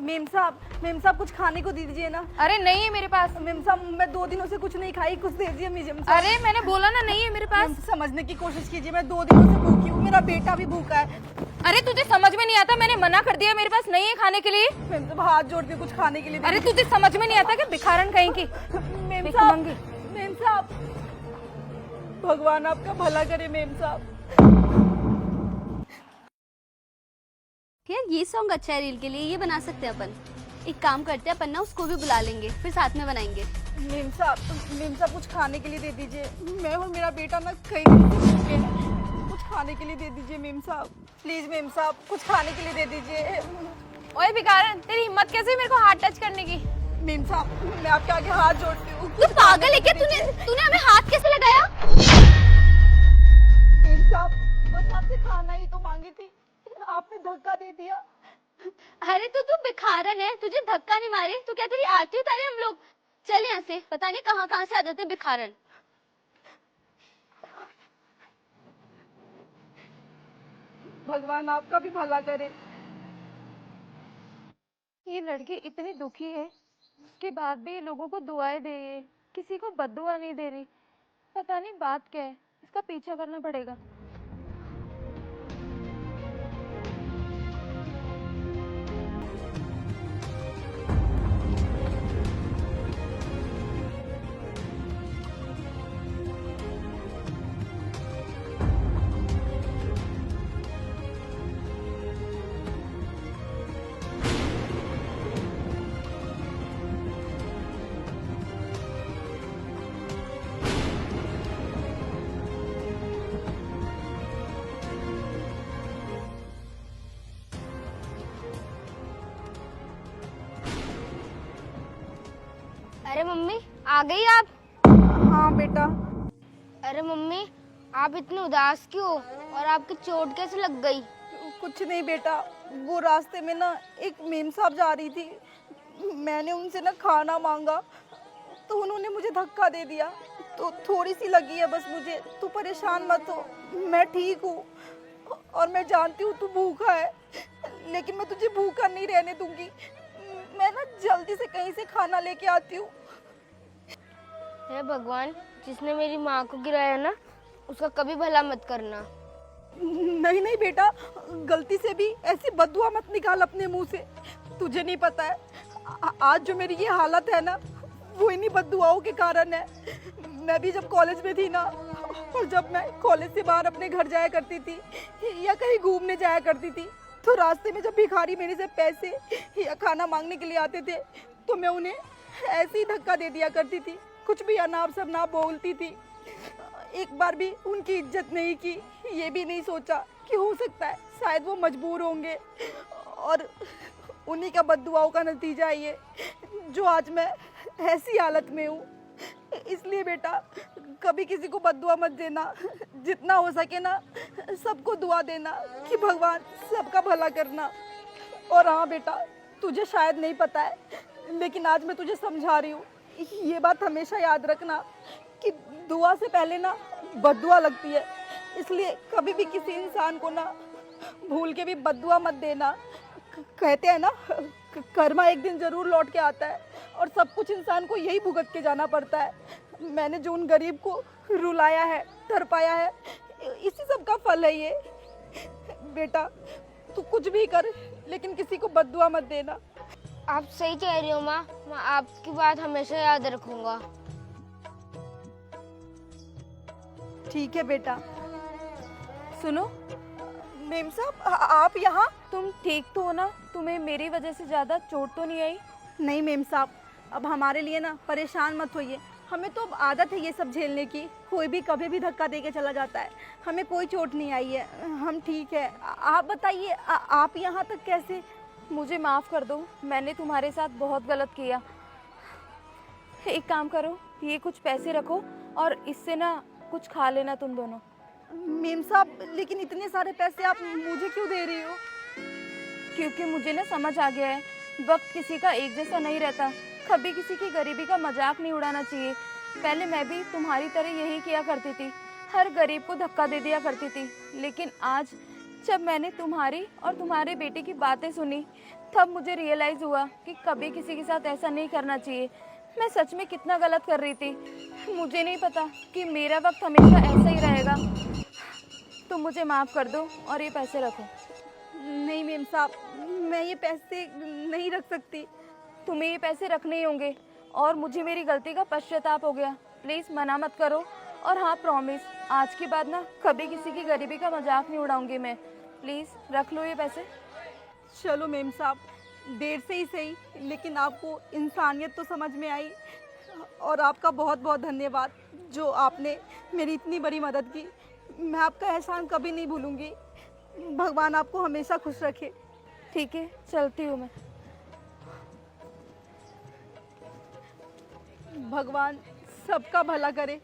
Ma'am साहब कुछ खाने को दे दीजिए ना। अरे नहीं है मेरे पास। मेम साहब मैं 2 दिनों से कुछ नहीं खाई, कुछ दे दीजिए मेम साहब। अरे मैंने बोला ना नहीं है मेरे पास। समझने की कोशिश कीजिए, मैं 2 दिनों से भूखी हूँ, मेरा बेटा भी भूखा है। अरे तुझे समझ में नहीं आता, मैंने मना कर दिया, मेरे पास नहीं है खाने के लिए। मेम साहब हाथ जोड़ के कुछ खाने के लिए। अरे तुझे समझ में नहीं आता कि भिखारन कहीं की। मेम साहब भगवान आपका भला करे मेम साहब। यार ये सॉन्ग अच्छा है रील के लिए, ये बना सकते हैं अपन। एक काम करते हैं अपन ना, उसको भी बुला लेंगे, फिर साथ में बनाएंगे। मेम साहब कुछ खाने के लिए दे दीजिए, मैं और मेरा बेटा ना कई दिन से भूखे हैं, कुछ खाने के लिए दे दीजिए मेम साहब, प्लीज मेम साहब कुछ खाने के लिए दे दीजिए। ओए भिखारन, तेरी हिम्मत कैसे मेरे को हाथ टच करने की? मेम साहब मैं आपके आगे हाथ जोड़ती हूँ। तू पागल है क्या? तूने हमें हाथ कैसे लगाया? मेम साहब बस आपसे खाना ही तो मांगी थी, आपने धक्का दे दिया। अरे तू भिखारन है, तुझे धक्का नहीं मारे तो क्या तेरी आरती उतारे हम लोग? चल यहाँ से, पता नहीं कहाँ से आ जाते हैं भिखारन। भगवान आपका भी भला करे। ये लड़की इतनी दुखी है के बाद भी लोगों को दुआएं दे रही है, किसी को बद्दुआ नहीं दे रही। पता नहीं बात क्या है, इसका पीछा करना पड़ेगा। अरे मम्मी आ गई आप? हाँ बेटा। अरे मम्मी आप इतने उदास क्यों, और आपकी चोट कैसे लग गई? कुछ नहीं बेटा, वो रास्ते में ना एक मेम साहब जा रही थी, मैंने उनसे ना खाना मांगा तो उन्होंने मुझे धक्का दे दिया, तो थोड़ी सी लगी है बस मुझे, तू परेशान मत हो, मैं ठीक हूँ। और मैं जानती हूँ तू भूखा है, लेकिन मैं तुझे भूखा नहीं रहने दूंगी, मैं ना जल्दी से कहीं से खाना लेके आती हूँ। हे भगवान, जिसने मेरी माँ को गिराया ना उसका कभी भला मत करना। नहीं नहीं बेटा, गलती से भी ऐसी बददुआ मत निकाल अपने मुंह से, तुझे नहीं पता है आज जो मेरी ये हालत है ना वो इन्हीं बददुआओं के कारण है। मैं भी जब कॉलेज में थी ना, और जब मैं कॉलेज से बाहर अपने घर जाया करती थी या कहीं घूमने जाया करती थी, तो रास्ते में जब भिखारी मेरे से पैसे या खाना मांगने के लिए आते थे तो मैं उन्हें ऐसे ही धक्का दे दिया करती थी, कुछ भी अनाप शनाप बोलती थी। एक बार भी उनकी इज्जत नहीं की, ये भी नहीं सोचा कि हो सकता है शायद वो मजबूर होंगे, और उन्हीं का बद्दुआओं का नतीजा ये जो आज मैं ऐसी हालत में हूँ। इसलिए बेटा कभी किसी को बद्दुआ मत देना, जितना हो सके ना सबको दुआ देना कि भगवान सबका भला करना। और हाँ बेटा, तुझे शायद नहीं पता है लेकिन आज मैं तुझे समझा रही हूँ, ये बात हमेशा याद रखना कि दुआ से पहले ना बद्दुआ लगती है, इसलिए कभी भी किसी इंसान को ना भूल के भी बद्दुआ मत देना। कहते हैं ना कर्मा एक दिन जरूर लौट के आता है, और सब कुछ इंसान को यही भुगत के जाना पड़ता है। मैंने जो उन गरीब को रुलाया है, तरपाया है, इसी सब का फल है ये। बेटा तू कुछ भी कर लेकिन किसी को बद्दुआ मत देना। आप सही कह रही हो माँ, मैं आपकी बात हमेशा याद रखूंगा। ठीक है बेटा। सुनो मेम साहब आप यहाँ? तुम ठीक तो हो ना? तुम्हें मेरी वजह से ज्यादा चोट तो नहीं आई? नहीं मेम साहब, अब हमारे लिए ना परेशान मत होइए, हमें तो अब आदत है ये सब झेलने की, कोई भी कभी भी धक्का दे के चला जाता है, हमें कोई चोट नहीं आई है, हम ठीक है। आप बताइए आप यहाँ तक कैसे? मुझे माफ कर दो, मैंने तुम्हारे साथ बहुत गलत किया। एक काम करो, ये कुछ पैसे रखो और इससे ना कुछ खा लेना तुम दोनों। मेम साहब लेकिन इतने सारे पैसे आप मुझे क्यों दे रही हो? क्योंकि मुझे ना समझ आ गया है, वक्त किसी का एक जैसा नहीं रहता, कभी किसी की गरीबी का मजाक नहीं उड़ाना चाहिए। पहले मैं भी तुम्हारी तरह यही किया करती थी, हर गरीब को धक्का दे दिया करती थी, लेकिन आज जब मैंने तुम्हारी और तुम्हारे बेटे की बातें सुनी तब मुझे रियलाइज़ हुआ कि कभी किसी के साथ ऐसा नहीं करना चाहिए। मैं सच में कितना गलत कर रही थी। मुझे नहीं पता कि मेरा वक्त हमेशा ऐसा ही रहेगा। तुम मुझे माफ़ कर दो और ये पैसे रखो। नहीं मेम साहब, मैं ये पैसे नहीं रख सकती। तुम्हें ये पैसे रखने ही होंगे और मुझे मेरी गलती का पश्चाताप हो गया। प्लीज़ मना मत करो। और हाँ, प्रॉमिस, आज के बाद ना कभी किसी की गरीबी का मजाक नहीं उड़ाऊंगी मैं। प्लीज़ रख लो ये पैसे। चलो मेम साहब, देर से ही सही, लेकिन आपको इंसानियत तो समझ में आई। और आपका बहुत बहुत धन्यवाद जो आपने मेरी इतनी बड़ी मदद की। मैं आपका एहसान कभी नहीं भूलूंगी। भगवान आपको हमेशा खुश रखे। ठीक है, चलती हूँ मैं। भगवान सबका भला करे।